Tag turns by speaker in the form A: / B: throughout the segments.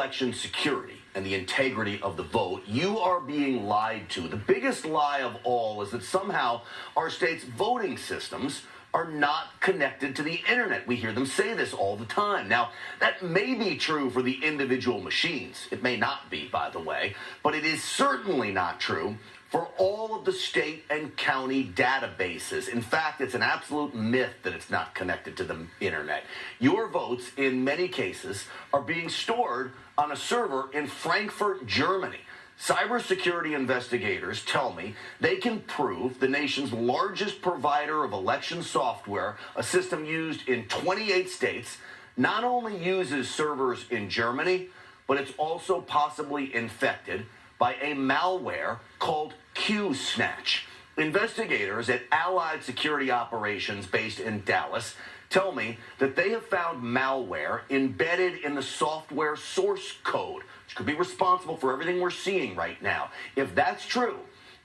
A: election security and the integrity of the vote, you are being lied to. The biggest lie of all is that somehow our state's voting systems are not connected to the internet. We hear them say this all the time. Now, that may be true for the individual machines. It may not be, by the way, but it is certainly not true for all of the state and county databases. In fact, it's an absolute myth that it's not connected to the internet. Your votes, in many cases, are being stored on a server in Frankfurt, Germany. Cybersecurity investigators tell me they can prove the nation's largest provider of election software, a system used in 28 states, not only uses servers in Germany, but it's also possibly infected by a malware called QSnatch. Investigators at Allied Security Operations based in Dallas tell me that they have found malware embedded in the software source code, which could be responsible for everything we're seeing right now. If that's true,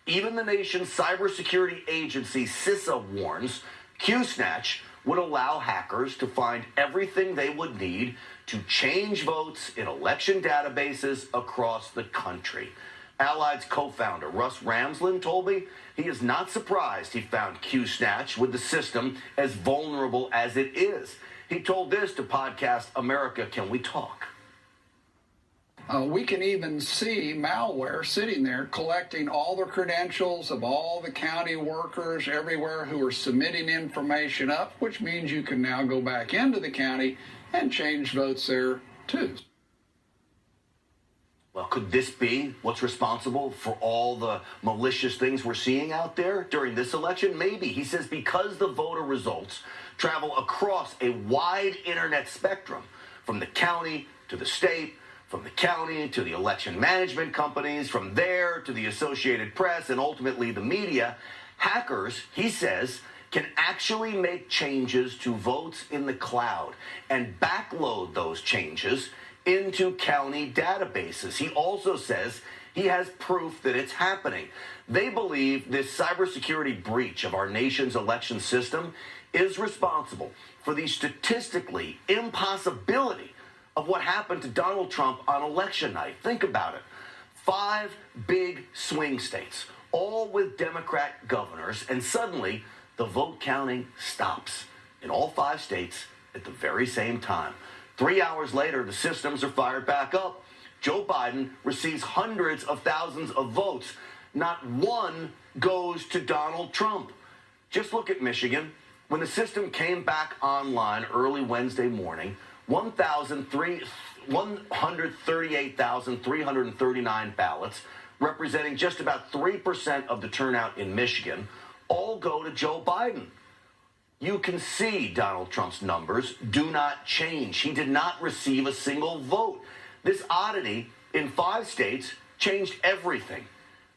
A: even the nation's cybersecurity agency, CISA, warns QSnatch would allow hackers to find everything they would need to change votes in election databases across the country. Allied's co-founder, Russ Ramsland, told me he is not surprised he found QSnatch with the system as vulnerable as it is. He told this to podcast America Can We Talk?
B: We can even see malware sitting there collecting all the credentials of all the county workers everywhere who are submitting information up, which means you can now go back into the county and change votes there too.
A: Well, could this be what's responsible for all the malicious things we're seeing out there during this election? Maybe. He says because the voter results travel across a wide internet spectrum, from the county to the state, from the county to the election management companies, from there to the Associated Press, and ultimately the media, hackers, he says, can actually make changes to votes in the cloud and backload those changes into county databases. He also says he has proof that it's happening. They believe this cybersecurity breach of our nation's election system is responsible for the statistically impossibility of what happened to Donald Trump on election night. Think about it. 5 big swing states, all with Democrat governors, and suddenly the vote counting stops in all 5 states at the very same time. 3 hours later, the systems are fired back up. Joe Biden receives hundreds of thousands of votes. Not one goes to Donald Trump. Just look at Michigan. When the system came back online early Wednesday morning, 138,339 ballots, representing just about 3% of the turnout in Michigan, all go to Joe Biden. You can see Donald Trump's numbers do not change. He did not receive a single vote. This oddity in 5 states changed everything.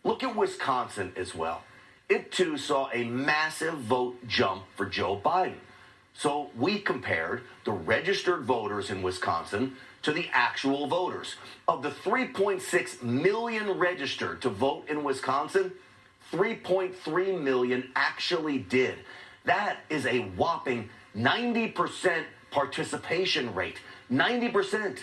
A: Look at Wisconsin as well. It too saw a massive vote jump for Joe Biden. So we compared the registered voters in Wisconsin to the actual voters. Of the 3.6 million registered to vote in Wisconsin, 3.3 million actually did. That is a whopping 90% participation rate. 90%.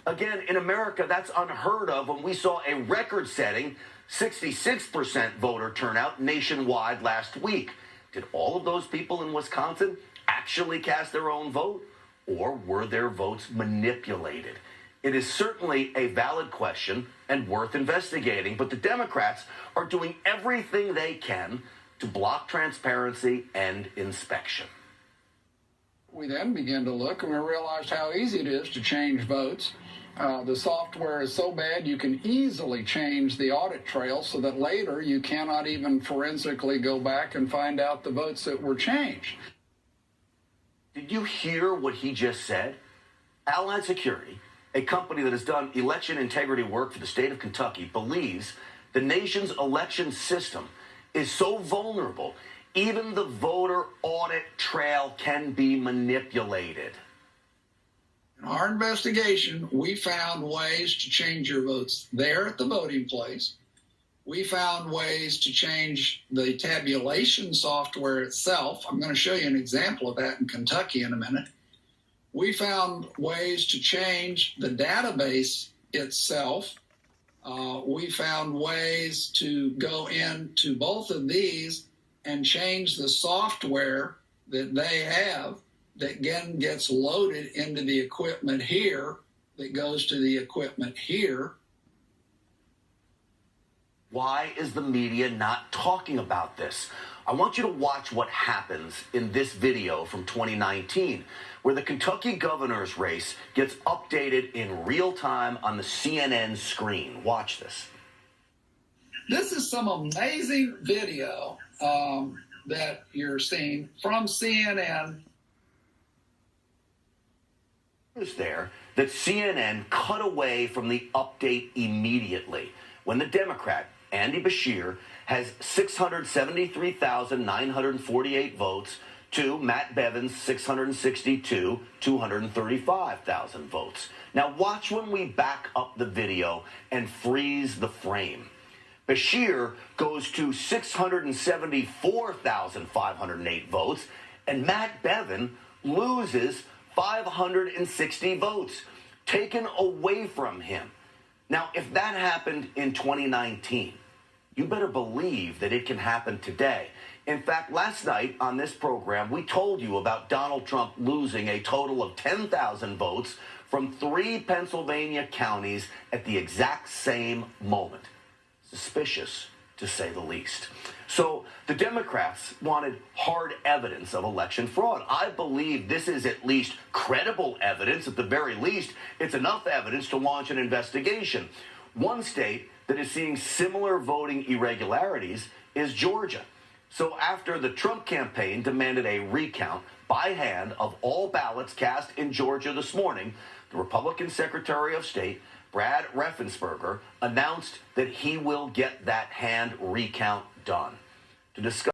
A: Again, in America, that's unheard of when we saw a record-setting 66% voter turnout nationwide last week. Did all of those people in Wisconsin actually cast their own vote, or were their votes manipulated? It is certainly a valid question and worth investigating, but the Democrats are doing everything they can to block transparency and inspection.
B: We then began to look and we realized how easy it is to change votes. The software is so bad you can easily change the audit trail so that later you cannot even forensically go back and find out the votes that were changed.
A: Did you hear what he just said? Allied Security, a company that has done election integrity work for the state of Kentucky, believes the nation's election system is so vulnerable, even the voter audit trail can be manipulated.
B: In our investigation, we found ways to change your votes there at the voting place. We found ways to change the tabulation software itself. I'm going to show you an example of that in Kentucky in a minute. We found ways to change the database itself. We found ways to go into both of these and change the software that they have that again gets loaded into the equipment here, that goes to the equipment here.
A: Why is the media not talking about this? I want you to watch what happens in this video from 2019, where the Kentucky governor's race gets updated in real time on the CNN screen. Watch this.
B: This is some amazing video that you're seeing from CNN.
A: Is there that CNN cut away from the update immediately when the Democrat, Andy Beshear, has 673,948 votes to Matt Bevin's 235,000 votes. Now watch when we back up the video and freeze the frame. Beshear goes to 674,508 votes, and Matt Bevin loses 560 votes, taken away from him. Now, if that happened in 2019, you better believe that it can happen today. In fact, last night on this program, we told you about Donald Trump losing a total of 10,000 votes from 3 Pennsylvania counties at the exact same moment. Suspicious, to say the least. So the Democrats wanted hard evidence of election fraud. I believe this is at least credible evidence. At the very least, it's enough evidence to launch an investigation. One state that is seeing similar voting irregularities is Georgia. So after the Trump campaign demanded a recount by hand of all ballots cast in Georgia this morning, the Republican Secretary of State, Brad Raffensperger, announced that he will get that hand recount done. To discuss